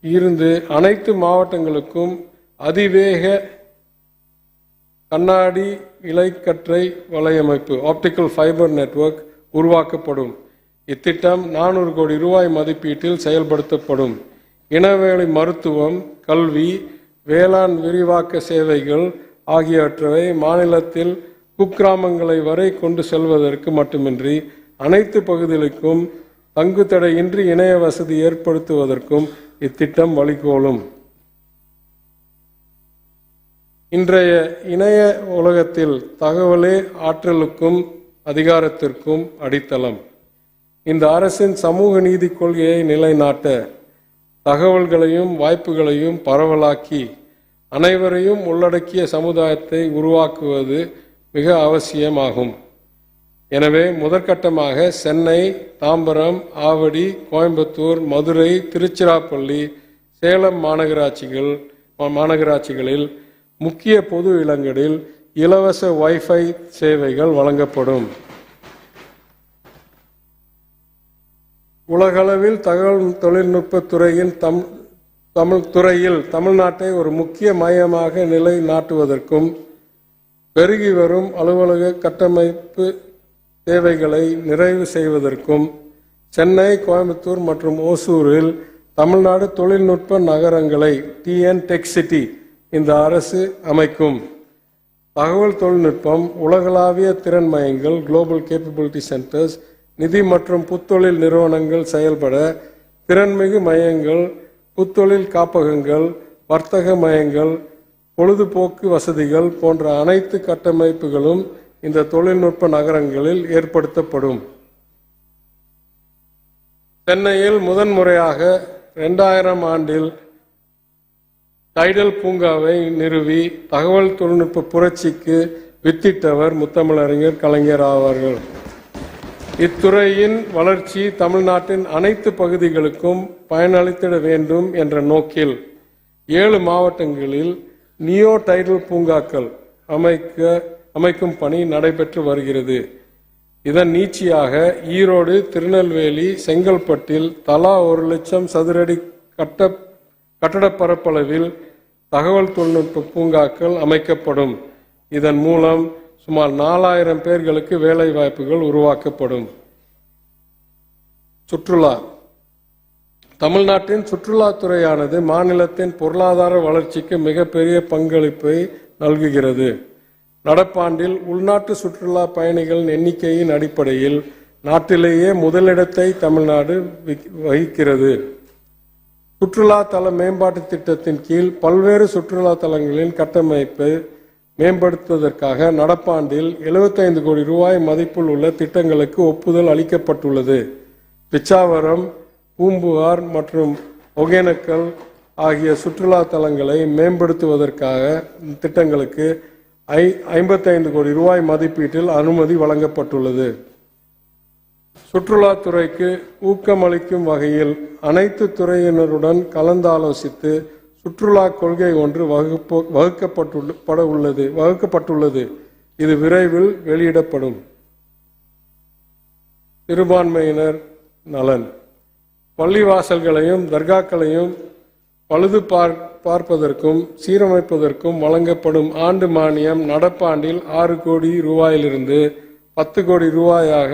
இருந்து அனைத்து மாவட்டங்களுக்கும் அதிவேக கண்ணாடி இலைக்கற்றை வலையமைப்பு ஆப்டிக்கல் ஃபைபர் நெட்வொர்க் உருவாக்கப்படும். இத்திட்டம் 400 கோடி ரூபாய் மதிப்பீட்டில் செயல்படுத்தப்படும். இனவெளி மருத்துவம், கல்வி, வேளாண் விரிவாக்க சேவைகள் ஆகியவற்றை மாநிலத்தில் குக்கிராமங்களை வரை கொண்டு செல்வதற்கு மட்டுமின்றி அனைத்து பகுதிகளுக்கும் தங்குதடையின்றி இணைய வசதி ஏற்படுத்துவதற்கும் இத்திட்டம் வழிகோலும். இன்றைய இணைய உலகத்தில் தகவலே ஆற்றலுக்கும் அதிகாரத்திற்கும் அடித்தளம். இந்த அரசின் சமூக நீதி கொள்கையை நிலைநாட்ட தகவல்களையும் வாய்ப்புகளையும் பரவலாக்கி அனைவரையும் உள்ளடக்கிய சமுதாயத்தை உருவாக்குவது மிக அவசியமாகும். எனவே முதற்கட்டமாக சென்னை, தாம்பரம், ஆவடி, கோயம்புத்தூர், மதுரை, திருச்சிராப்பள்ளி, சேலம் மாநகராட்சிகளில் முக்கிய பொது இடங்களில் இலவச வைஃபை சேவைகள் வழங்கப்படும். உலகளவில் தகவல் தொழில்நுட்ப துறையின் துறையில் தமிழ்நாட்டை ஒரு முக்கிய மையமாக நிலைநாட்டுவதற்கும் பெருகி வரும் அலுவலக கட்டமைப்பு தேவைகளை நிறைவு செய்வதற்கும் சென்னை, கோயம்புத்தூர் மற்றும் ஓசூரில் தமிழ்நாடு தொழில்நுட்ப நகரங்களை டிஎன் டெக் சிட்டி இந்த அரசு அமைக்கும். தகவல் தொழில்நுட்பம், உலகளாவிய திறன் மையங்கள், குளோபல் கேப்பபிலிட்டி சென்டர்ஸ், நிதி மற்றும் புத்தொழில் நிறுவனங்கள் செயல்பட திறன்மிகு மையங்கள், புத்தொழில் காப்பகங்கள், வர்த்தக மையங்கள், பொழுதுபோக்கு வசதிகள் போன்ற அனைத்து கட்டமைப்புகளும் இந்த தொழில்நுட்ப நகரங்களில் ஏற்படுத்தப்படும். சென்னையில் முதன்முறையாக 2000 ஆண்டில் டைடல் பூங்காவை நிறுவி தகவல் தொழில்நுட்ப புரட்சிக்கு வித்திட்டவர் முத்தமிழறிஞர் கலைஞர் ஆவார்கள். இத்துறையின் வளர்ச்சி தமிழ்நாட்டின் அனைத்து பகுதிகளுக்கும் பயனளித்திட வேண்டும் என்ற நோக்கில் 7 மாவட்டங்களில் நியோ டைடல் பூங்காக்கள் அமைக்கும் பணி நடைபெற்று வருகிறது. இதன் நீட்சியாக ஈரோடு, திருநெல்வேலி, செங்கல்பட்டில் தலா 1,00,000 சதுரடி கட்டட பரப்பளவில் தகவல் தொழில்நுட்ப பூங்காக்கள் அமைக்கப்படும். இதன் மூலம் சுமார் 4000 பேர்களுக்கு வேலை வாய்ப்புகள் உருவாக்கப்படும். சுற்றுலா. தமிழ்நாட்டின் சுற்றுலாத்துறையானது மாநிலத்தின் பொருளாதார வளர்ச்சிக்கு மிகப்பெரிய பங்களிப்பை நல்குகிறது. நடப்பாண்டில் உள்நாட்டு சுற்றுலா பயணிகளின் எண்ணிக்கையின் அடிப்படையில் நாட்டிலேயே முதலிடத்தை தமிழ்நாடு வகிக்கிறது. சுற்றுலா தல மேம்பாட்டு திட்டத்தின் கீழ் பல்வேறு சுற்றுலா தலங்களின் கட்டமைப்பை மேம்படுத்துவதற்காக நடப்பாண்டில் 75 கோடி ரூபாய் மதிப்பில் உள்ள திட்டங்களுக்கு ஒப்புதல் அளிக்கப்பட்டுள்ளது. பிச்சாவரம், பூம்புகார் மற்றும் ஒகேனக்கல் ஆகிய சுற்றுலா தலங்களை மேம்படுத்துவதற்காக திட்டங்களுக்கு 55 கோடி ரூபாய் மதிப்பீட்டில் அனுமதி வழங்கப்பட்டுள்ளது. சுற்றுலாத்துறைக்கு ஊக்கமளிக்கும் வகையில் அனைத்து துறையினருடன் கலந்தாலோசித்து சுற்றுலா கொள்கை ஒன்று வகுக்கப்பட்டுள்ளது. இது விரைவில் வெளியிடப்படும். சிறுபான்மையினர் நலன். பள்ளிவாசல்களையும் தர்காக்களையும் பழுது பார்ப்பதற்கும் சீரமைப்பதற்கும் வழங்கப்படும் ஆண்டு மானியம் நடப்பாண்டில் 6 கோடி ரூபாயிலிருந்து 10 கோடி ரூபாயாக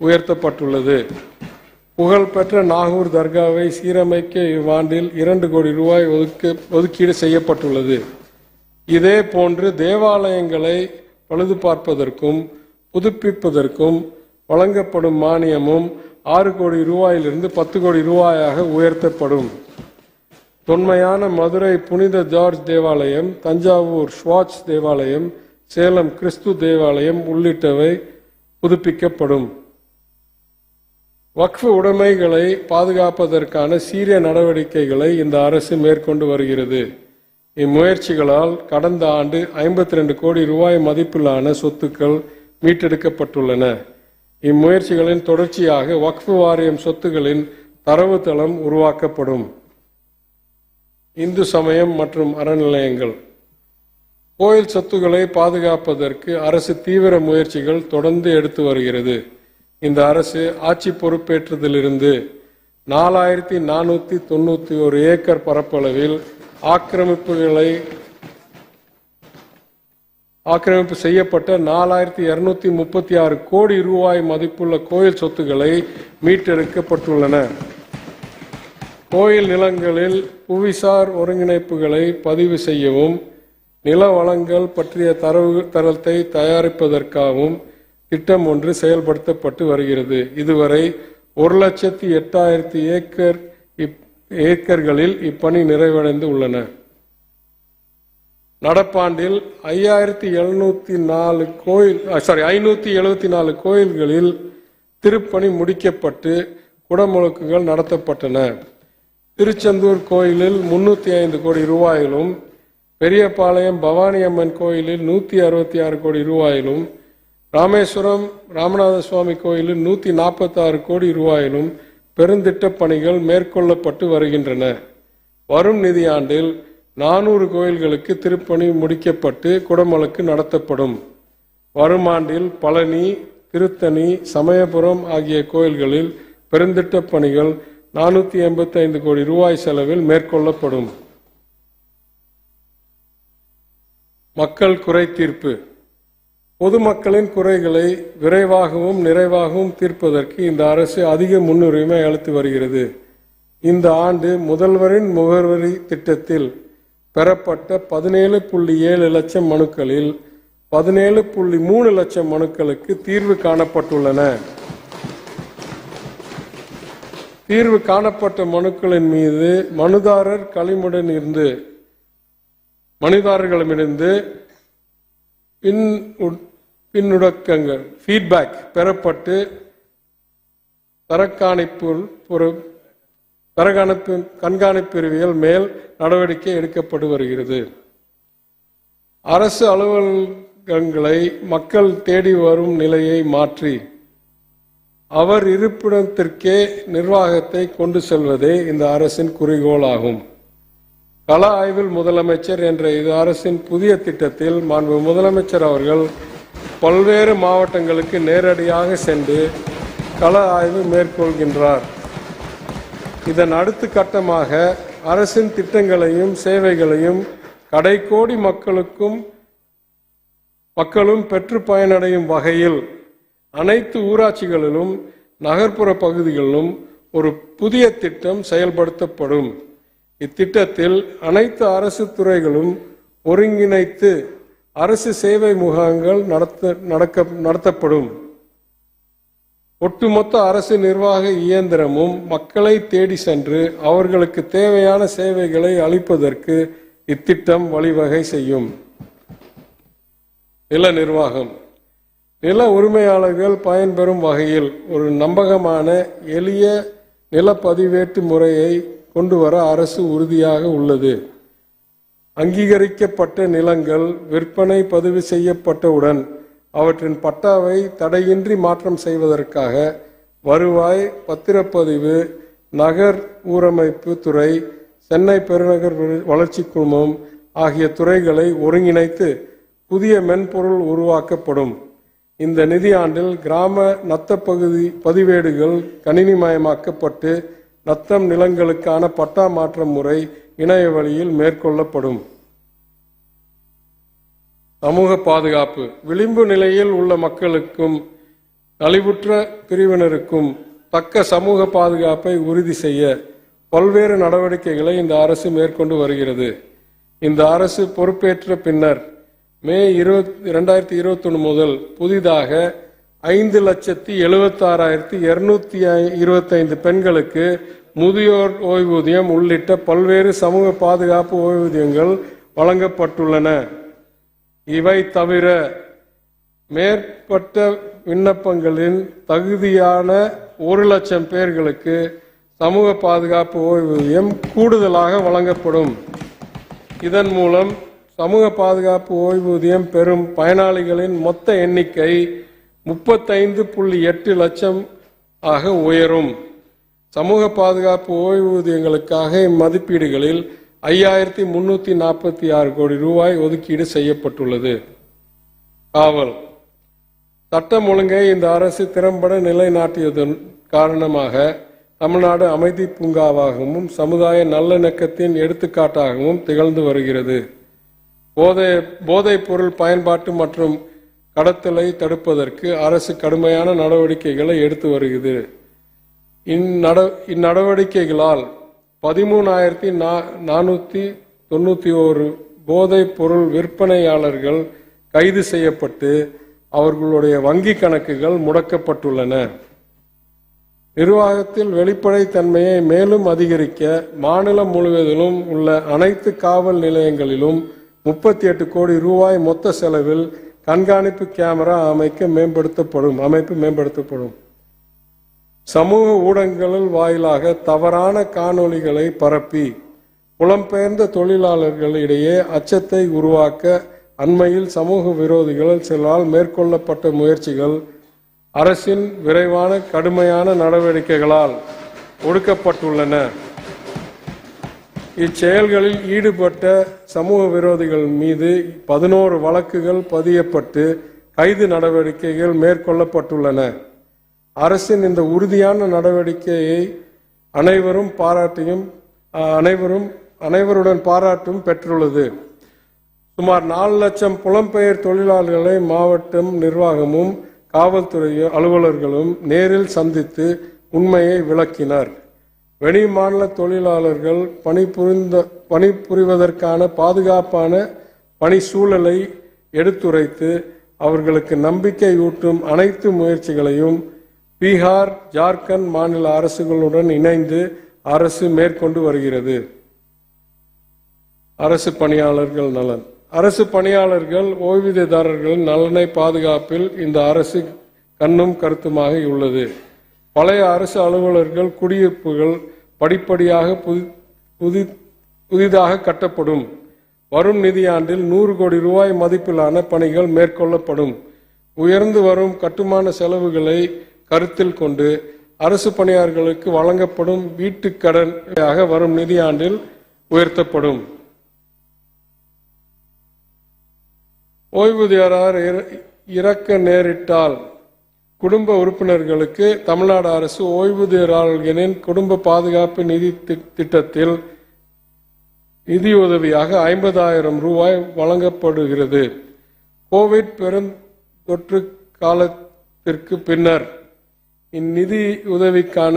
உயர்த்தப்பட்டுள்ளது. புகழ்பெற்ற நாகூர் தர்காவை சீரமைக்க இவ்வாண்டில் 2 கோடி ரூபாய் ஒதுக்கீடு செய்யப்பட்டுள்ளது. இதே போன்று தேவாலயங்களை பழுது பார்ப்பதற்கும் புதுப்பிப்பதற்கும் வழங்கப்படும் மானியமும் 6 கோடி ரூபாயிலிருந்து 10 கோடி ரூபாயாக உயர்த்தப்படும். தொன்மையான மதுரை புனித ஜார்ஜ் தேவாலயம், தஞ்சாவூர் ஸ்வாட்ச் தேவாலயம், சேலம் கிறிஸ்து தேவாலயம் உள்ளிட்டவை புதுப்பிக்கப்படும். வக்ஃப் உடைமைகளை பாதுகாப்பதற்கான சீரிய நடவடிக்கைகளை இந்த அரசு மேற்கொண்டு வருகிறது. இம்முயற்சிகளால் கடந்த ஆண்டு 52 கோடி ரூபாய் மதிப்பிலான சொத்துக்கள் மீட்டெடுக்கப்பட்டுள்ளன. இம்முயற்சிகளின் தொடர்ச்சியாக வக்ஃப் வாரியம் சொத்துக்களின் தரவுத்தளம் உருவாக்கப்படும். இந்து சமயம் மற்றும் அறநிலையங்கள். கோயில் சொத்துக்களை பாதுகாப்பதற்கு அரசு தீவிர முயற்சிகள் தொடர்ந்து எடுத்து வருகிறது. இந்த அரசு ஆட்சி பொறுப்பேற்றதிலிருந்து 4491 ஏக்கர் பரப்பளவில் ஆக்கிரமிப்பு செய்யப்பட்ட 4236 கோடி ரூபாய் மதிப்புள்ள கோயில் சொத்துக்களை மீட்டெடுக்கப்பட்டுள்ளன. கோயில் நிலங்களில் புவிசார் ஒருங்கிணைப்புகளை பதிவு செய்யவும் நில வளங்கள் பற்றிய தரத்தை தயாரிப்பதற்காகவும் திட்டம் ஒன்று செயல்படுத்தப்பட்டு வருகிறது. இதுவரை 1,08,000 ஏக்கர்களில் இப்பணி நிறைவடைந்து உள்ளன. நடப்பாண்டில் 574 கோயில்களில் திருப்பணி முடிக்கப்பட்டு குடமுழுக்குகள் நடத்தப்பட்டன. திருச்செந்தூர் கோயிலில் 305 கோடி ரூபாயிலும், பெரியபாளையம் பவானி அம்மன் கோயிலில் 166 கோடி ரூபாயிலும், ராமேஸ்வரம் ராமநாத சுவாமி கோயிலில் 146 கோடி ரூபாயிலும் பெருந்திட்ட பணிகள் மேற்கொள்ளப்பட்டு வருகின்றன. வரும் நிதியாண்டில் 400 கோயில்களுக்கு திருப்பணி முடிக்கப்பட்டு குடமுழுக்கு நடத்தப்படும். வரும் ஆண்டில் பழனி, திருத்தணி, சமயபுரம் ஆகிய கோயில்களில் பெருந்திட்ட பணிகள் 485 கோடி ரூபாய் செலவில் மேற்கொள்ளப்படும். மக்கள் குறை தீர்ப்பு. பொதுமக்களின் குறைகளை விரைவாகவும் நிறைவாகவும் தீர்ப்பதற்கு இந்த அரசு அதிக முன்னுரிமை அளித்து வருகிறது. இந்த ஆண்டு முதல்வரின் முகவரி திட்டத்தில் பெறப்பட்ட 17.7 லட்சம் மனுக்களில் 17.3 லட்சம் மனுக்களுக்கு தீர்வு காணப்பட்டுள்ளன. தீர்வு காணப்பட்ட மனுக்களின் மீது மனுதாரர்களிடமிருந்து பின்னுடக்கங்கள் ஃபீட்பேக் பெறப்பட்டு கண்காணிப்பிரிவியல் மேல் நடவடிக்கை எடுக்கப்பட்டு வருகிறது. அரசு அலுவலகங்களை மக்கள் தேடி வரும் நிலையை மாற்றி அவர் இருப்பிடத்திற்கே நிர்வாகத்தை கொண்டு செல்வதே இந்த அரசின் குறிக்கோள் ஆகும். கள ஆய்வில் முதலமைச்சர் என்ற இது அரசின் புதிய திட்டத்தில் மாண்பு முதலமைச்சர் அவர்கள் பல்வேறு மாவட்டங்களுக்கு நேரடியாக சென்று கள ஆய்வு மேற்கொள்கின்றார். இதன் அடுத்த கட்டமாக அரசின் திட்டங்களையும் சேவைகளையும் கடைக்கோடி மக்களும் பெற்று பயனடையும் வகையில் அனைத்து ஊராட்சிகளிலும் நகர்ப்புற பகுதிகளிலும் ஒரு புதிய திட்டம் செயல்படுத்தப்படும். இத்திட்டத்தில் அனைத்து அரசு துறைகளும் ஒருங்கிணைத்து அரசு சேவை முகாம்கள் நடத்தப்படும். ஒட்டுமொத்த அரசு நிர்வாக இயந்திரமும் மக்களை தேடி சென்று அவர்களுக்கு தேவையான சேவைகளை அளிப்பதற்கு இத்திட்டம் வழிவகை செய்யும். நில நிர்வாகம். நில உரிமையாளர்கள் பயன்பெறும் வகையில் ஒரு நம்பகமான எளிய நில பதிவேட்டு முறையை கொண்டு வர அரசு உறுதியாக உள்ளது. அங்கீகரிக்கப்பட்ட நிலங்கள் விற்பனை பதிவு செய்யப்பட்டவுடன் அவற்றின் பட்டாவை தடையின்றி மாற்றம் செய்வதற்காக வருவாய், பத்திரப்பதிவு, நகர் ஊரமைப்பு துறை, சென்னை பெருநகர் வளர்ச்சி குழுமம் ஆகிய துறைகளை ஒருங்கிணைத்து புதிய மென்பொருள் உருவாக்கப்படும். இந்த நிதியாண்டில் கிராம நத்த பதிவேடுகள் கணினிமயமாக்கப்பட்டு நத்தம் நிலங்களுக்கான பட்டா மாற்ற முறை இணைய வழியில் மேற்கொள்ளப்படும். சமூக பாதுகாப்பு. விளிம்பு நிலையில் உள்ள மக்களுக்கும் நலிவுற்ற பிரிவினருக்கும் தக்க சமூக பாதுகாப்பை உறுதி செய்ய பல்வேறு நடவடிக்கைகளை இந்த அரசு மேற்கொண்டு வருகிறது. இந்த அரசு பொறுப்பேற்ற பின்னர் மே 2021 முதல் புதிதாக 5,76,225 பெண்களுக்கு முதியோர் ஓய்வூதியம் உள்ளிட்ட பல்வேறு சமூக பாதுகாப்பு ஓய்வூதியங்கள் வழங்கப்பட்டுள்ளன. இவை தவிர மேற்பட்ட விண்ணப்பங்களின் தகுதியான 1 லட்சம் பேர்களுக்கு சமூக பாதுகாப்பு ஓய்வூதியம் கூடுதலாக வழங்கப்படும். இதன் மூலம் சமூக பாதுகாப்பு ஓய்வூதியம் பெறும் பயனாளிகளின் மொத்த எண்ணிக்கை 35.8 லட்சம் ஆக உயரும். சமூக பாதுகாப்பு ஓய்வூதியங்களுக்காக இம்மதிப்பீடுகளில் 5,346 கோடி ரூபாய் ஒதுக்கீடு செய்யப்பட்டுள்ளது. காவல். சட்டம் ஒழுங்கை இந்த அரசு திறம்பட நிலைநாட்டியதன் காரணமாக தமிழ்நாடு அமைதி பூங்காவாகவும் சமுதாய நல்லிணக்கத்தின் எடுத்துக்காட்டாகவும் திகழ்ந்து வருகிறது. போதைப் பொருள் பயன்பாட்டு மற்றும் கடத்தலை தடுப்பதற்கு அரசு கடுமையான நடவடிக்கைகளை எடுத்து வருகிறது. இந்நடவடிக்கைகளால் 13,491 போதைப் பொருள் விற்பனையாளர்கள் கைது செய்யப்பட்டு அவர்களுடைய வங்கி கணக்குகள் முடக்கப்பட்டுள்ளன. நிர்வாகத்தில் வெளிப்படைத்தன்மையை மேலும் அதிகரிக்க மாநிலம் முழுவதிலும் உள்ள அனைத்து காவல் நிலையங்களிலும் 38 கோடி ரூபாய் மொத்த செலவில் கண்காணிப்பு கேமரா அமைப்பு மேம்படுத்தப்படும். சமூக ஊடகங்கள் வாயிலாக தவறான காணொளிகளை பரப்பி புலம்பெயர்ந்த தொழிலாளர்களிடையே அச்சத்தை உருவாக்க அண்மையில் சமூக விரோதிகள் சிலரால் மேற்கொள்ளப்பட்ட முயற்சிகள் அரசின் விரைவான கடுமையான நடவடிக்கைகளால் ஒடுக்கப்பட்டுள்ளன. இச்செயல்களில் ஈடுபட்ட சமூக விரோதிகள் மீது 11 வழக்குகள் பதியப்பட்டு கைது நடவடிக்கைகள் மேற்கொள்ளப்பட்டுள்ளன. அரசின் இந்த உறுதியான நடவடிக்கையை அனைவருடன் பாராட்டும் பெற்றுள்ளது. சுமார் 4 லட்சம் புலம்பெயர் தொழிலாளர்களை மாவட்ட நிர்வாகமும் காவல்துறை அலுவலர்களும் நேரில் சந்தித்து உண்மையை விளக்கினர். வெளி மாநில தொழிலாளர்கள் பணிபுரிவதற்கான பாதுகாப்பான பணி சூழலை எடுத்துரைத்து அவர்களுக்கு நம்பிக்கையூட்டும் அனைத்து முயற்சிகளையும் பீகார், ஜார்க்கண்ட் மாநில அரசுகளுடன் இணைந்து அரசு மேற்கொண்டு வருகிறது. அரசு பணியாளர்கள் நலன். அரசு பணியாளர்கள் ஓய்வூதியதாரர்களின் நலனை பாதுகாப்பில் இந்த அரசு கண்ணும் கருத்துமாக உள்ளது. பழைய அரசு அலுவலர்கள் குடியிருப்புகள் படிப்படியாக புதிதாக கட்டப்படும். வரும் நிதியாண்டில் 100 கோடி ரூபாய் மதிப்பிலான பணிகள் மேற்கொள்ளப்படும். உயர்ந்து வரும் கட்டுமான செலவுகளை கருத்தில் கொண்டு அரசு பணியாளர்களுக்கு வழங்கப்படும் வீட்டுக் கடன் வரும் நிதியாண்டில் உயர்த்தப்படும். ஓய்வூதியரார் இறக்க நேரிட்டால் குடும்ப உறுப்பினர்களுக்கு தமிழ்நாடு அரசு ஓய்வூதியராளர்களின் குடும்ப பாதுகாப்பு நிதி திட்டத்தில் நிதியுதவியாக 50,000 ரூபாய் வழங்கப்படுகிறது. கோவிட் பெருந்தொற்று காலத்திற்கு பின்னர் இந்நிதி உதவிக்கான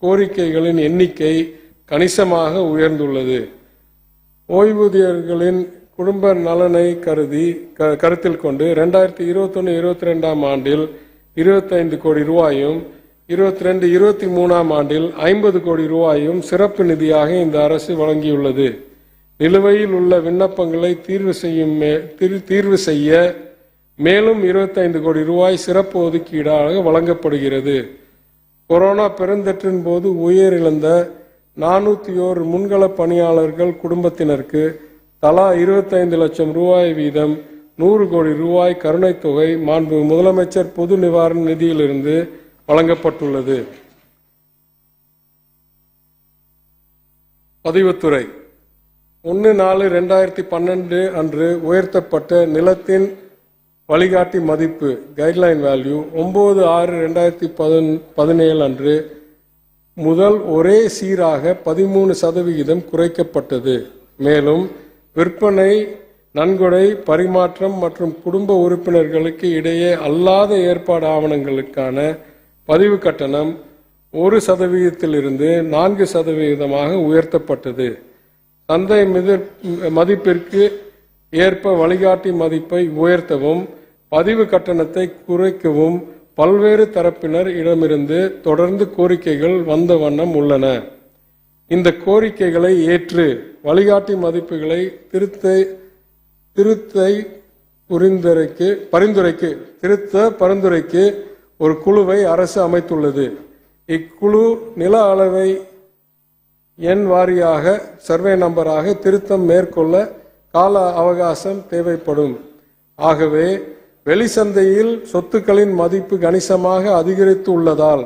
கோரிக்கைகளின் எண்ணிக்கை கணிசமாக உயர்ந்துள்ளது. ஓய்வூதியர்களின் குடும்ப நலனை கருத்தில் கொண்டு 2021-22 ஆண்டில் 25 கோடி ரூபாயும் 22-23 ஆண்டில் 50 கோடி ரூபாயும் சிறப்பு நிதியாக இந்த அரசு வழங்கியுள்ளது. நிலுவையில் உள்ள விண்ணப்பங்களை தீர்வு செய்ய மேலும் 25 கோடி ரூபாய் சிறப்பு ஒதுக்கீடாக வழங்கப்படுகிறது. கொரோனா பெருந்தொற்றின் போது உயிரிழந்த 401 முன்கள பணியாளர்கள் குடும்பத்தினருக்கு தலா 25 லட்சம் ரூபாய் வீதம் 100 கோடி ரூபாய் கருணைத் தொகை மாண்பு முதலமைச்சர் பொது நிவாரண நிதியிலிருந்து வழங்கப்பட்டுள்ளது. பதிவுத்துறை 1/4/2012 அன்று உயர்த்தப்பட்ட நிலத்தின் வழிகாட்டி மதிப்பு கைட்லைன் வேல்யூ 9/6/2017 அன்று முதல் ஒரே சீராக 13% குறைக்கப்பட்டது. மேலும் விற்பனை, நன்கொடை, பரிமாற்றம் மற்றும் குடும்ப உறுப்பினர்களுக்கு இடையே அல்லாத ஏற்பாடு ஆவணங்களுக்கான பதிவு கட்டணம் 1% 4% உயர்த்தப்பட்டது. சந்தை மதிப்பிற்கு ஏற்ப வழிகாட்டி மதிப்பை உயர்த்தவும் பதிவு கட்டணத்தை குறைக்கவும் பல்வேறு தரப்பினர் இடமிருந்து தொடர்ந்து கோரிக்கைகள் வந்த வண்ணம் உள்ளன. இந்த கோரிக்கைகளை ஏற்று வழிகாட்டி மதிப்புகளை திருத்த பரிந்துரைக்கு ஒரு குழுவை அரசு அமைத்துள்ளது. இக்குழு நில அளவை எண் வாரியாக சர்வே நம்பராக திருத்தம் மேற்கொள்ள கால அவகாசம் தேவைப்படும். ஆகவே வெளிச்சந்தையில் சொத்துக்களின் மதிப்பு கணிசமாக அதிகரித்து உள்ளதால்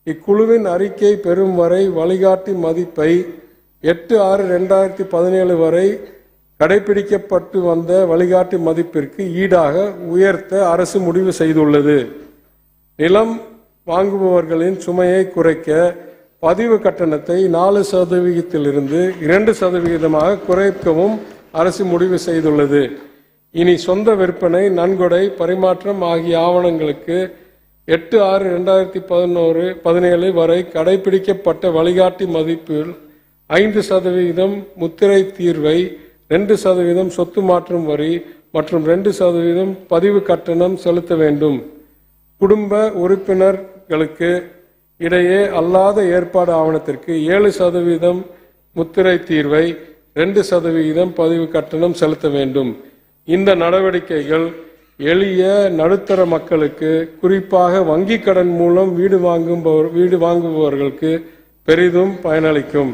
இக்குழுவின் அறிக்கை பெறும் வரை வழிகாட்டி மதிப்பை 8/6/2017 வரை கடைபிடிக்கப்பட்டு வந்த வழிகாட்டி மதிப்பிற்கு ஈடாக உயர்த்த அரசு முடிவு செய்துள்ளது. நிலம் வாங்குபவர்களின் சுமையை குறைக்க பதிவு கட்டணத்தை 4% 2% குறைக்கவும் அரசு முடிவு செய்துள்ளது. இனி சொந்த விற்பனை, நன்கொடை, பரிமாற்றம் ஆகிய ஆவணங்களுக்கு 8/6/2017 வரை கடைபிடிக்கப்பட்ட வழிகாட்டி மதிப்பில் 5% முத்திரை தீர்வை, 2% சொத்து மாற்றும் வரி மற்றும் 2% பதிவு கட்டணம் செலுத்த வேண்டும். குடும்ப உறுப்பினர்களுக்கு இடையே அல்லாத ஏற்பாடு ஆவணத்திற்கு 7% முத்திரை தீர்வை, 2% பதிவு கட்டணம் செலுத்த வேண்டும். இந்த நடவடிக்கைகள் எளிய நடுத்தர மக்களுக்கு, குறிப்பாக வங்கி கடன் மூலம் வீடு வாங்குபவர்களுக்கு பெரிதும் பயனளிக்கும்.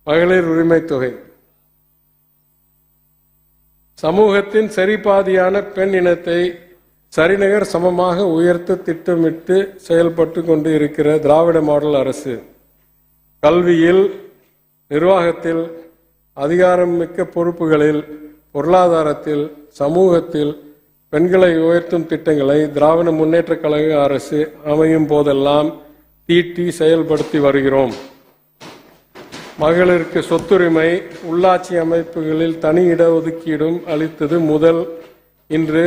மகளிர் உரிமை தொகை. சமூகத்தின் சரிபாதியான பெண் இனத்தை சரிநிகர் சமமாக உயர்த்த திட்டமிட்டு செயல்பட்டு கொண்டு இருக்கிற திராவிட மாடல் அரசு கல்வியில், நிர்வாகத்தில், அதிகாரமிக்க பொறுப்புகளில், பொருளாதாரத்தில், சமூகத்தில் பெண்களை உயர்த்தும் திட்டங்களை திராவிட முன்னேற்ற கழக அரசு அமையும் போதெல்லாம் தீட்டி செயல்படுத்தி வருகிறோம். மகளிருக்கு சொத்துரிமை, உள்ளாட்சி அமைப்புகளில் தனி இடஒதுக்கீடும் அளித்தது முதல் இன்று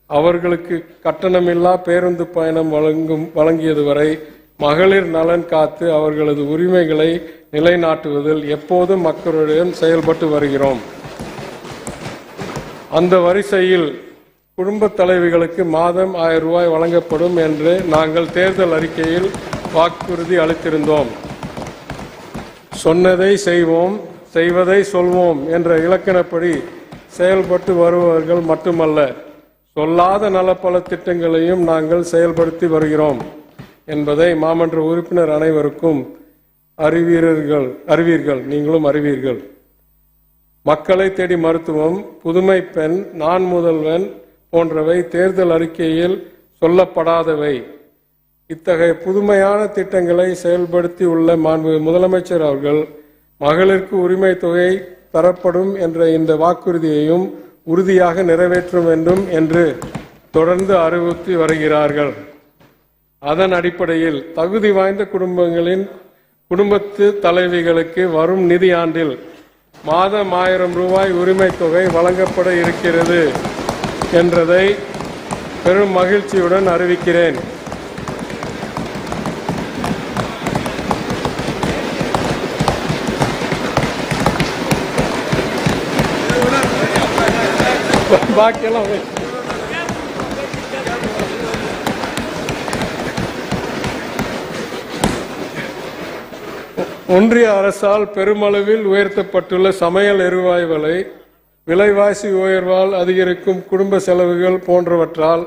அவர்களுக்கு கட்டணமில்லா பேருந்து பயணம் வழங்கியது வரை மகளிர் நலன் காத்து அவர்களது உரிமைகளை நிலைநாட்டுவதில் எப்போதும் மக்களுடன் செயல்பட்டு வருகிறோம். அந்த வரிசையில் குடும்ப தலைவிகளுக்கு மாதம் 1000 ரூபாய் வழங்கப்படும் என்று நாங்கள் தேர்தல் அறிக்கையில் வாக்குறுதி அளித்திருந்தோம். சொன்னதை செய்வோம், செய்வதை சொல்வோம் என்ற இலக்கணப்படி செயல்பட்டு வருபவர்கள் மட்டுமல்ல, சொல்லாத நலப்பல திட்டங்களையும் நாங்கள் செயல்படுத்தி வருகிறோம் என்பதை மாமன்ற உறுப்பினர் அனைவருக்கும் அறிவீர்கள், நீங்களும் அறிவீர்கள். மக்களை தேடி மருத்துவம், புதுமை பெண், நான் முதல்வன் போன்றவை தேர்தல் அறிக்கையில் சொல்லப்படாதவை. இத்தகைய புதுமையான திட்டங்களை செயல்படுத்தி உள்ள மாண்பு முதலமைச்சர் அவர்கள் மகளிருக்கு உரிமை தொகை தரப்படும் என்ற இந்த வாக்குறுதியையும் உறுதியாக நிறைவேற்ற வேண்டும் என்று தொடர்ந்து அறிவுறுத்தி வருகிறார்கள். அதன் அடிப்படையில் தகுதி வாய்ந்த குடும்பத்து தலைவிகளுக்கு வரும் நிதியாண்டில் மாதம் 1000 ரூபாய் உரிமை தொகை வழங்கப்பட இருக்கிறது என்றதை பெரும் மகிழ்ச்சியுடன் அறிவிக்கிறேன். பாக்கியெல்லாம் ஒன்றிய அரசால் பெருமளவில் உயர்த்தப்பட்டுள்ள சமையல் எரிவாயு விலை, விலைவாசி உயர்வால் அதிகரிக்கும் குடும்ப செலவுகள் போன்றவற்றால்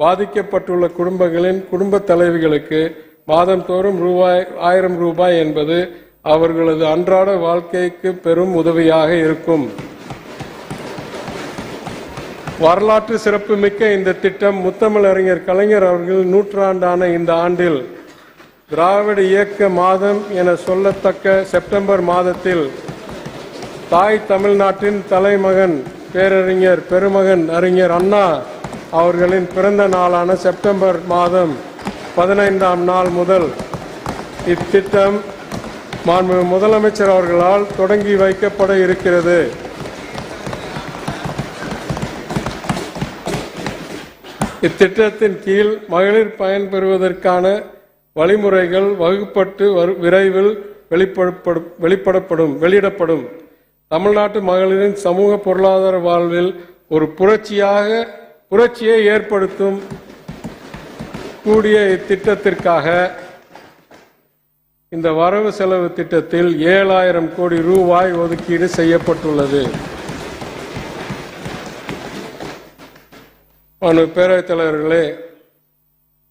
பாதிக்கப்பட்டுள்ள குடும்பங்களின் குடும்ப தலைவிகளுக்கு மாதந்தோறும் 1000 ரூபாய் என்பது அவர்களது அன்றாட வாழ்க்கைக்கு பெரும் உதவியாக இருக்கும். வரலாற்று சிறப்புமிக்க இந்த திட்டம் முத்தமிழ் அறிஞர் கலைஞர் அவர்கள் 100ஆண்டான இந்த ஆண்டில் திராவிட இயக்க மாதம் என சொல்லத்தக்க செப்டம்பர் மாதத்தில் தாய் தமிழ்நாட்டின் தலைமகன் பேரறிஞர் பெருமகன் அறிஞர் அண்ணா அவர்களின் பிறந்த நாளான செப்டம்பர் மாதம் 15ஆம் நாள் முதல் இத்திட்டம் மாண்பு முதலமைச்சர் அவர்களால் தொடங்கி வைக்கப்பட இருக்கிறது. இத்திட்டத்தின் கீழ் மகளிர் பயன்பெறுவதற்கான வழிமுறைகள் வகுப்பட்டு விரைவில் வெளியிடப்படும். தமிழ்நாட்டு மகளிரின் சமூக பொருளாதார வாழ்வில் ஒரு புரட்சியை ஏற்படுத்தும் கூடிய இத்திட்டத்திற்காக இந்த வரவு செலவு திட்டத்தில் 7000 கோடி ரூபாய் ஒதுக்கீடு செய்யப்பட்டுள்ளது. பேரவைத் தலைவர்களே,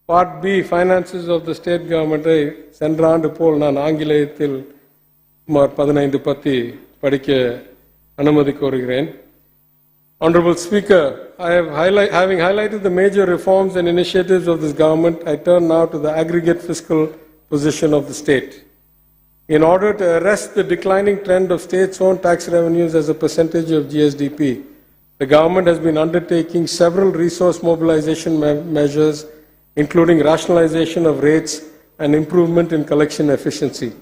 part B finances of the state கவர்மெண்டை சென்ற ஆண்டு போல் நான் ஆங்கிலேயத்தில் சுமார் 15 பத்தி படிக்க அனுமதி கோருகிறேன். Honorable Speaker, having highlighted the major reforms and initiatives of this government, I turn now to the aggregate fiscal position of the state. In order to arrest the declining trend of states' own tax revenues as a percentage of GSDP, The government has been undertaking several resource mobilization measures, including rationalization of rates and improvement in collection efficiency.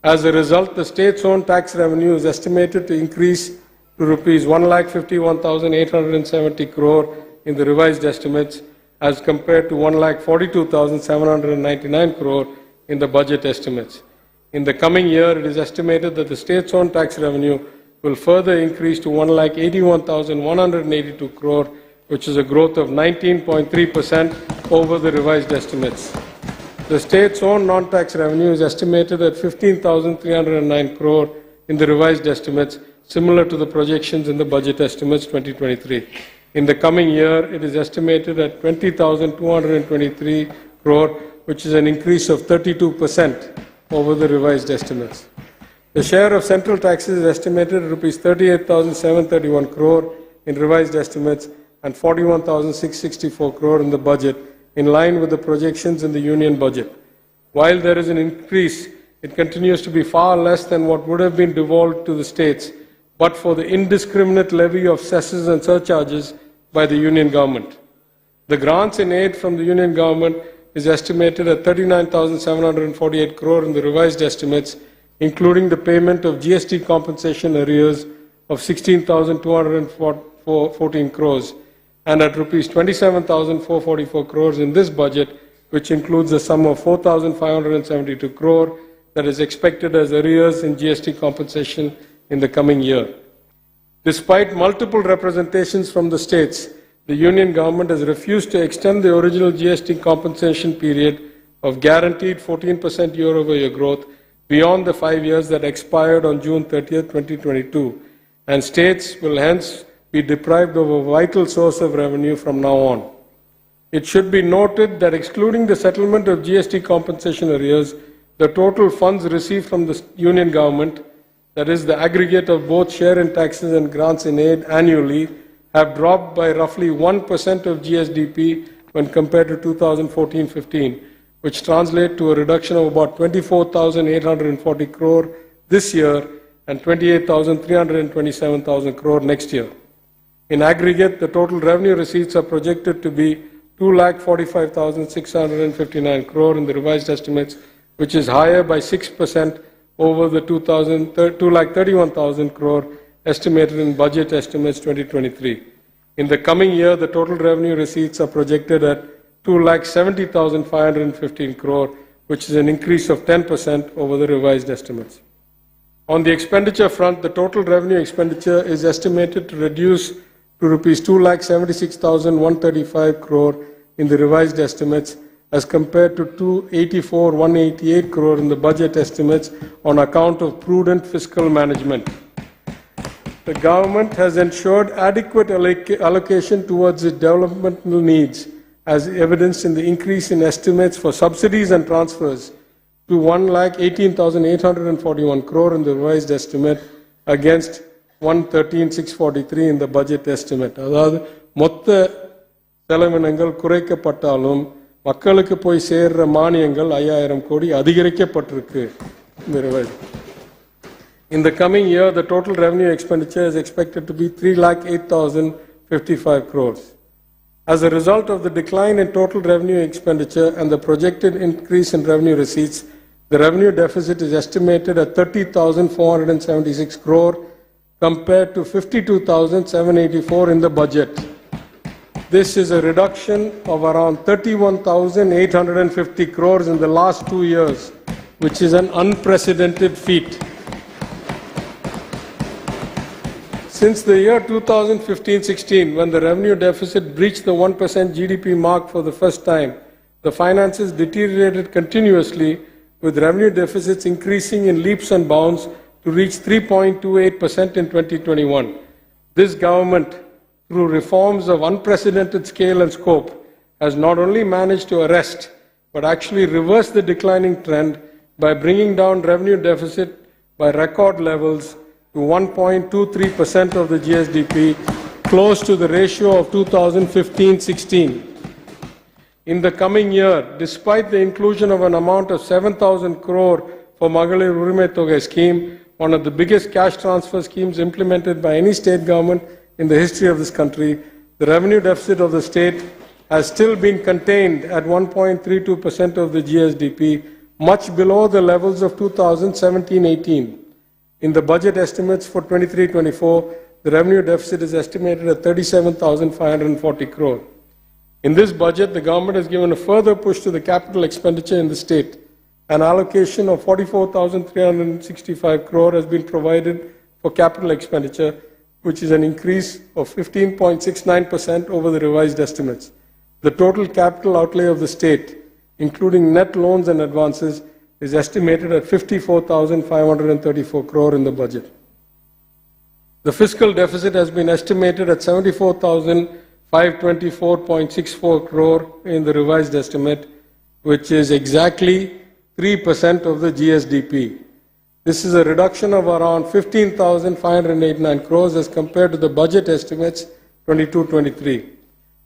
As a result, the state's own tax revenue is estimated to increase to rupees 1,51,870 crore in the revised estimates, as compared to 1,42,799 crore in the budget estimates. In the coming year, it is estimated that the state's own tax revenue will further increase to 1,81,182 crore, which is a growth of 19.3% over the revised estimates. The state's own non-tax revenue is estimated at 15,309 crore in the revised estimates, similar to the projections in the budget estimates 2023. In the coming year, it is estimated at 20,223 crore, which is an increase of 32% over the revised estimates. The share of central taxes is estimated at rupees 38,731 crore in revised estimates and 41,664 crore in the budget, in line with the projections in the union budget. While there is an increase, it continues to be far less than what would have been devolved to the states, but for the indiscriminate levy of cesses and surcharges by the union government. The grants in aid from the union government is estimated at 39,748 crore in the revised estimates, including the payment of GST compensation arrears of 16,214 crores, and at rupees 27,444 crores in this budget, which includes a sum of 4,572 crore that is expected as arrears in GST compensation in the coming year. Despite multiple representations from the states, the union government has refused to extend the original GST compensation period of guaranteed 14% year-over-year growth beyond the 5 years that expired on June 30th, 2022, and states will hence be deprived of a vital source of revenue from now on. It should be noted that excluding the settlement of GST compensation arrears, the total funds received from the union government, that is the aggregate of both share in taxes and grants in aid annually, have dropped by roughly 1% of GSDP when compared to 2014-15, which translate to a reduction of about 24,840 crore this year and 28,327,000 crore next year. In aggregate, the total revenue receipts are projected to be 2,45,659 crore in the revised estimates, which is higher by 6% over the 2,31,000 crore estimated in budget estimates 2023. In the coming year, the total revenue receipts are projected at 2,70,515 crore, which is an increase of 10% over the revised estimates. On the expenditure front, the total revenue expenditure is estimated to reduce to rupees 2,76,135 crore in the revised estimates, as compared to 284,188 crore in the budget estimates on account of prudent fiscal management. The government has ensured adequate allocation towards its developmental needs, as evidenced in the increase in estimates for subsidies and transfers to 1,18,841 crore in the revised estimate against 113,643 in the budget estimate. அதாவது மொத்த செலவினங்கள் குறைக்கப்பட்டாலும் மக்களுக்கு போய் சேர்ற மானியங்கள் 5,000 கோடி அதிகரிக்கப்பட்டிருக்கு. In the coming year, the total revenue expenditure is expected to be 3,08,055 crores. As a result of the decline in total revenue expenditure and the projected increase in revenue receipts, the revenue deficit is estimated at 30,476 crore compared to 52,784 in the budget. This is a reduction of around 31,850 crores in the last 2 years, which is an unprecedented feat. Since the year 2015-16, when the revenue deficit breached the 1% GDP mark for the first time, the finances deteriorated continuously, with revenue deficits increasing in leaps and bounds to reach 3.28% in 2021. This government, through reforms of unprecedented scale and scope, has not only managed to arrest, but actually reverse the declining trend by bringing down revenue deficit by record levels to 1.23% of the GSDP, close to the ratio of 2015-16. In the coming year, despite the inclusion of an amount of 7,000 crore for Magalir Urimai Togai scheme, one of the biggest cash transfer schemes implemented by any state government in the history of this country, the revenue deficit of the state has still been contained at 1.32% of the GSDP, much below the levels of 2017-18. In the budget estimates for 23-24, the revenue deficit is estimated at 37,540 crore. In this budget, the government has given a further push to the capital expenditure in the state. An allocation of 44,365 crore has been provided for capital expenditure, which is an increase of 15.69% over the revised estimates. The total capital outlay of the state, including net loans and advances, is estimated at 54,534 crore in the budget. The fiscal deficit has been estimated at 74,524.64 crore in the revised estimate, which is exactly 3% of the GSDP. This is a reduction of around 15,589 crores as compared to the budget estimates 22-23.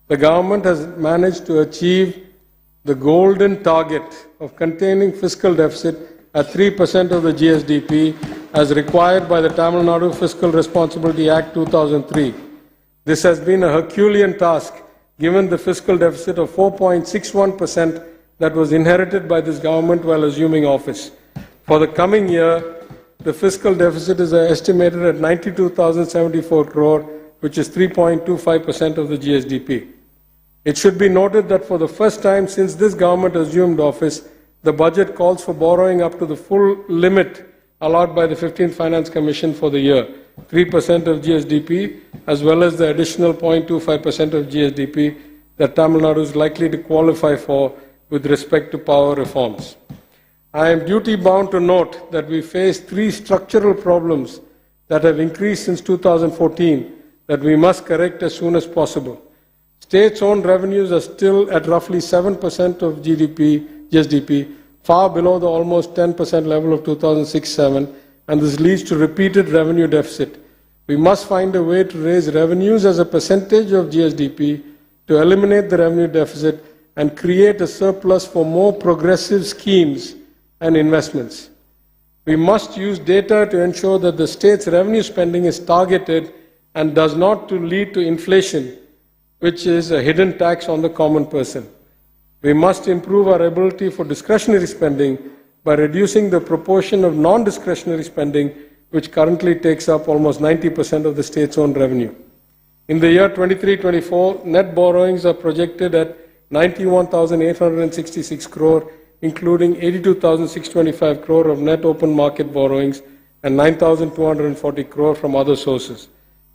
The government has managed to achieve the golden target of containing fiscal deficit at 3% of the GSDP as required by the Tamil Nadu Fiscal Responsibility Act 2003. This has been a Herculean task given the fiscal deficit of 4.61% that was inherited by this government while assuming office. For the coming year, the fiscal deficit is estimated at 92,074 crore, which is 3.25% of the GSDP. It should be noted that for the first time since this government assumed office, the budget calls for borrowing up to the full limit allowed by the 15th Finance Commission for the year, 3% of GSDP, as well as the additional 0.25% of GSDP that Tamil Nadu is likely to qualify for with respect to power reforms. I am duty-bound to note that we face three structural problems that have increased since 2014 that we must correct as soon as possible. States-owned revenues are still at roughly 7% of GSDP, far below the almost 10% level of 2006-07, and this leads to repeated revenue deficit. We must find a way to raise revenues as a percentage of GSDP to eliminate the revenue deficit and create a surplus for more progressive schemes and investments. We must use data to ensure that the state's revenue spending is targeted and does not lead to inflation, which is a hidden tax on the common person. We must improve our ability for discretionary spending by reducing the proportion of non-discretionary spending, which currently takes up almost 90% of the state's own revenue. In the year 23-24, net borrowings are projected at 91,866 crore, including 82,625 crore of net open market borrowings and 9,240 crore from other sources.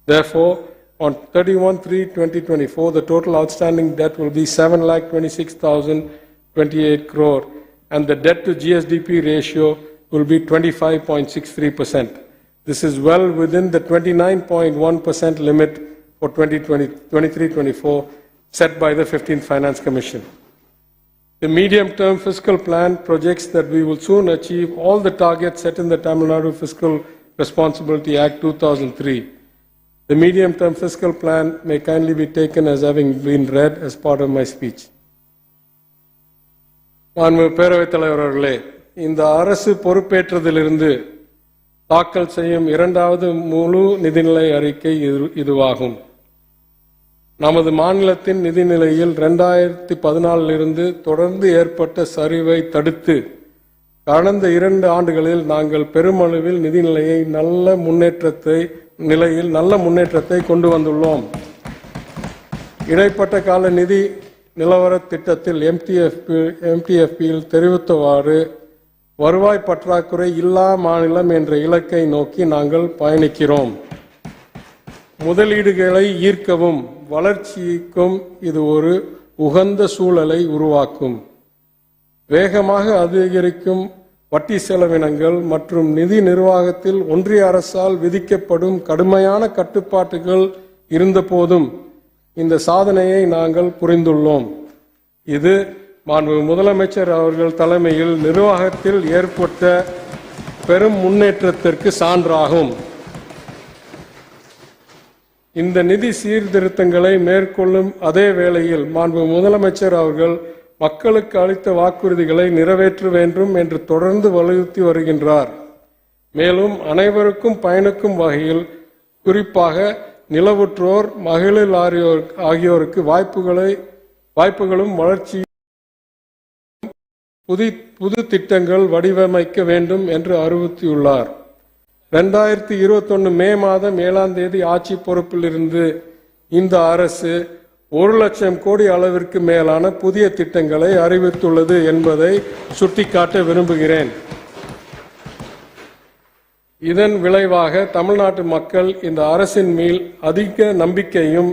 Therefore, on 31/3/2024, the total outstanding debt will be 7,26,028 crore, and the debt to GSDP ratio will be 25.63%. This is well within the 29.1% limit for 2023-24 set by the 15th Finance Commission. The medium-term fiscal plan projects that we will soon achieve all the targets set in the Tamil Nadu Fiscal Responsibility Act 2003. The medium-term fiscal plan may kindly be taken as having been read as part of my speech. பேரவைத் தலைவர் அவர்களே, இந்த அரசு பொறுப்பேற்றதிலிருந்து தாக்கல் செய்யும் இரண்டாவது முழு நிதிநிலை அறிக்கை இதுவாகும். நமது மாநிலத்தின் நிதிநிலையில் 2014 தொடர்ந்து ஏற்பட்ட சரிவை தடுத்து கடந்த 2 ஆண்டுகளில் நாங்கள் பெருமளவில் நிதிநிலையை நல்ல முன்னேற்றத்தை கொண்டு வந்துள்ளோம். இடைப்பட்ட கால நிதி நிலவர திட்டத்தில் MTFP-யில் தெரிவித்தவாறு வருவாய் பற்றாக்குறை இல்லா மாநிலம் என்ற இலக்கை நோக்கி நாங்கள் பயணிக்கிறோம். முதலீடுகளை ஈர்க்கவும் வளர்ச்சிக்கும் இது ஒரு உகந்த சூழலை உருவாக்கும். வேகமாக அதிகரிக்கும் வட்டி செலவினங்கள் மற்றும் நிதி நிர்வாகத்தில் ஒன்றிய அரசால் விதிக்கப்படும் கடுமையான கட்டுப்பாடுகள் இருந்தபோதும் இந்த சாதனையை நாங்கள் புரிந்துள்ளோம். இது மாண்புமிகு முதலமைச்சர் அவர்கள் தலைமையில் நிர்வாகத்தில் ஏற்பட்ட பெரும் முன்னேற்றத்திற்கு சான்றாகும். இந்த நிதி சீர்திருத்தங்களை மேற்கொள்ளும் அதே வேளையில் மாண்புமிகு முதலமைச்சர் அவர்கள் மக்களுக்கு அளித்த வாக்குறுதிகளை நிறைவேற்ற வேண்டும் என்று தொடர்ந்து வலியுறுத்தி வருகின்றார். மேலும் அனைவருக்கும் பயணிக்கும் வகையில் குறிப்பாக நிலவுற்றோர், மகளிர் ஆகியோருக்கு வாய்ப்புகளும் வளர்ச்சி புது திட்டங்கள் வடிவமைக்க வேண்டும் என்று அறிவுறுத்தியுள்ளார். 2021 மே மாதம் 7ஆம் தேதி ஆட்சி பொறுப்பில் இருந்து இந்த அரசு 1,00,000 கோடி அளவிற்கு மேலான புதிய திட்டங்களை அறிவித்துள்ளது என்பதை சுட்டிக்காட்ட விரும்புகிறேன். இதன் விளைவாக தமிழ்நாட்டு மக்கள் இந்த அரசின் மேல் அதிக நம்பிக்கையும்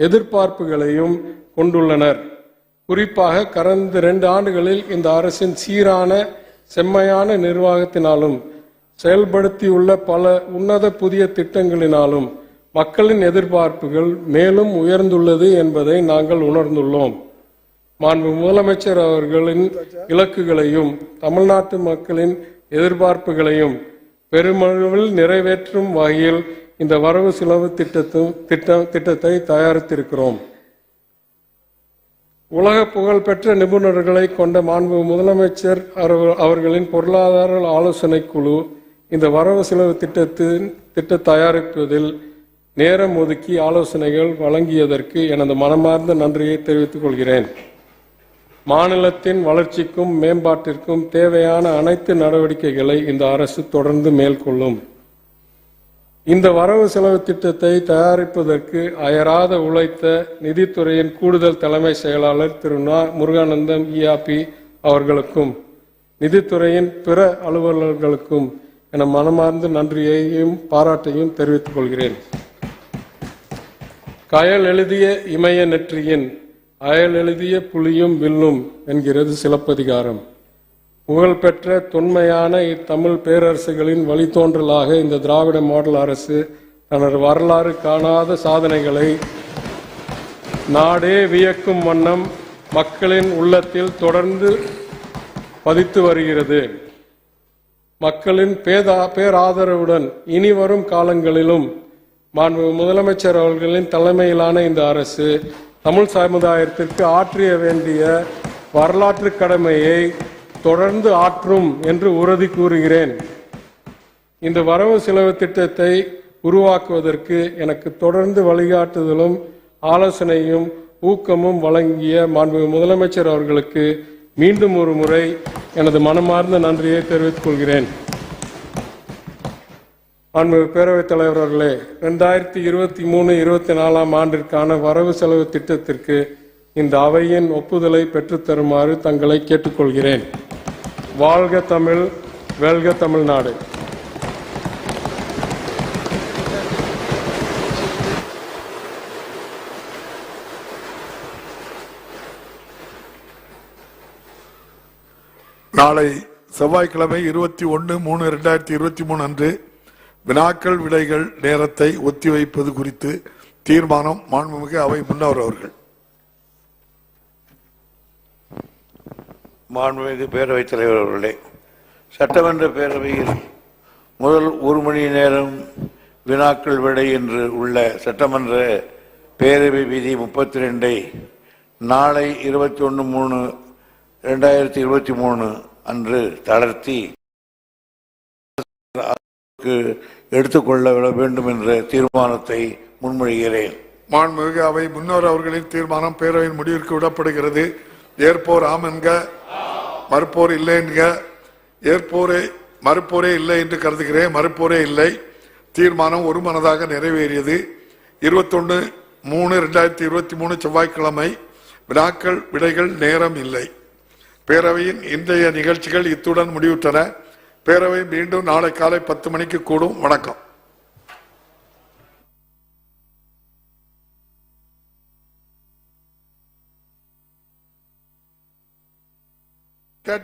எதிர்பார்ப்புகளையும் கொண்டுள்ளனர். குறிப்பாக கடந்த 2 ஆண்டுகளில் இந்த அரசின் சீரான செம்மையான நிர்வாகத்தினாலும் செயல்படுத்தியுள்ள பல உன்னத புதிய திட்டங்களினாலும் மக்களின் எதிர்பார்ப்புகள் மேலும் உயர்ந்துள்ளது என்பதை நாங்கள் உணர்ந்துள்ளோம். மாண்பு முதலமைச்சர் அவர்களின் இலக்குகளையும் தமிழ்நாட்டு மக்களின் எதிர்பார்ப்புகளையும் பெருமளவில் நிறைவேற்றும் வகையில் இந்த வரவு செலவு திட்டத்தை தயாரித்திருக்கிறோம். உலக புகழ்பெற்ற நிபுணர்களை கொண்ட மாண்பு முதலமைச்சர் அவர்களின் பொருளாதார ஆலோசனை குழு இந்த வரவு செலவு திட்ட தயாரிப்பதில் நேரம் ஒதுக்கி ஆலோசனைகள் வழங்கியதற்கு எனது மனமார்ந்த நன்றியை தெரிவித்துக் கொள்கிறேன். மாநிலத்தின் வளர்ச்சிக்கும் மேம்பாட்டிற்கும் தேவையான அனைத்து நடவடிக்கைகளை இந்த அரசு தொடர்ந்து மேற்கொள்ளும். இந்த வரவு செலவு திட்டத்தை தயாரிப்பதற்கு அயராத உழைத்த நிதித்துறையின் கூடுதல் தலைமை செயலாளர் திரு முருகானந்தம் ERP அவர்களுக்கும் நிதித்துறையின் பிற அலுவலர்களுக்கும் என மனமார்ந்த நன்றியையும் பாராட்டையும் தெரிவித்துக் கொள்கிறேன். கயல் எழுதிய இமய நெற்றியின் அயல் எழுதிய புலியும் வில்லும் என்கிறது சிலப்பதிகாரம். புகழ்பெற்ற தொன்மையான இத்தமிழ் பேரரசுகளின் வழித்தோன்றலாக இந்த திராவிட மாடல் அரசு தனது வரலாறு காணாத சாதனைகளை நாடே வியக்கும் வண்ணம் மக்களின் உள்ளத்தில் தொடர்ந்து பதித்து வருகிறது. மக்களின் பேராதரவுடன் இனி வரும் காலங்களிலும் மாண்பு முதலமைச்சர் அவர்களின் தலைமையிலான இந்த அரசு தமிழ் சமுதாயத்திற்கு ஆற்றிய வேண்டிய வரலாற்று கடமையை தொடர்ந்து ஆற்றும் என்று உறுதி கூறுகிறேன். இந்த வரவு செலவு திட்டத்தை உருவாக்குவதற்கு எனக்கு தொடர்ந்து வழிகாட்டுதலும் ஆலோசனையும் ஊக்கமும் வழங்கிய மாண்பு முதலமைச்சர் அவர்களுக்கு மீண்டும் ஒரு முறை எனது மனமார்ந்த நன்றியை தெரிவித்துக் கொள்கிறேன். மாண்பு பேரவைத் தலைவர் அவர்களே, 2023-24 ஆண்டிற்கான வரவு செலவு திட்டத்திற்கு இந்த அவையின் ஒப்புதலை பெற்றுத்தருமாறு தங்களை கேட்டுக்கொள்கிறேன். வாழ்க தமிழ், வெல்க தமிழ்நாடு. நாளை செவ்வாய்க்கிழமை 21/3/2023 அன்று வினாக்கள் விடைகள் நேரத்தை ஒத்திவைப்பது குறித்து தீர்மானம் மாண்புமிகு அவை முன்னவர் அவர்கள். மாண்புமிகு பேரவைத் தலைவர் அவர்களே, சட்டமன்ற பேரவையில் முதல் 1 மணி நேரம் வினாக்கள் விடை என்று உள்ள சட்டமன்ற பேரவை விதி 32 நாளை 21/3/2023 அன்று தளர்த்தி எடுத்துக்கொள்ள வேண்டும் என்ற தீர்மானத்தை முன்மொழிகிறேன். மாண்புமிகு அவை முன்னோர் அவர்களின் தீர்மானம் பேரவையின் முடிவிற்கு விடப்படுகிறது. ஏற்போர் ஆம் என்க, மறுப்போர் இல்லை என்க. மறுப்போரே இல்லை என்று கருதுகிறேன். மறுப்போரே இல்லை. தீர்மானம் ஒருமனதாக நிறைவேறியது. 21/3/2023 செவ்வாய்க்கிழமை. வினாக்கள் விடைகள் நேரம் இல்லை. பேரவையின் இன்றைய நிகழ்ச்சிகள் இத்துடன் முடிவுற்றன. பேரவை மீண்டும் நாளை காலை 10 மணிக்கு கூடும். வணக்கம்.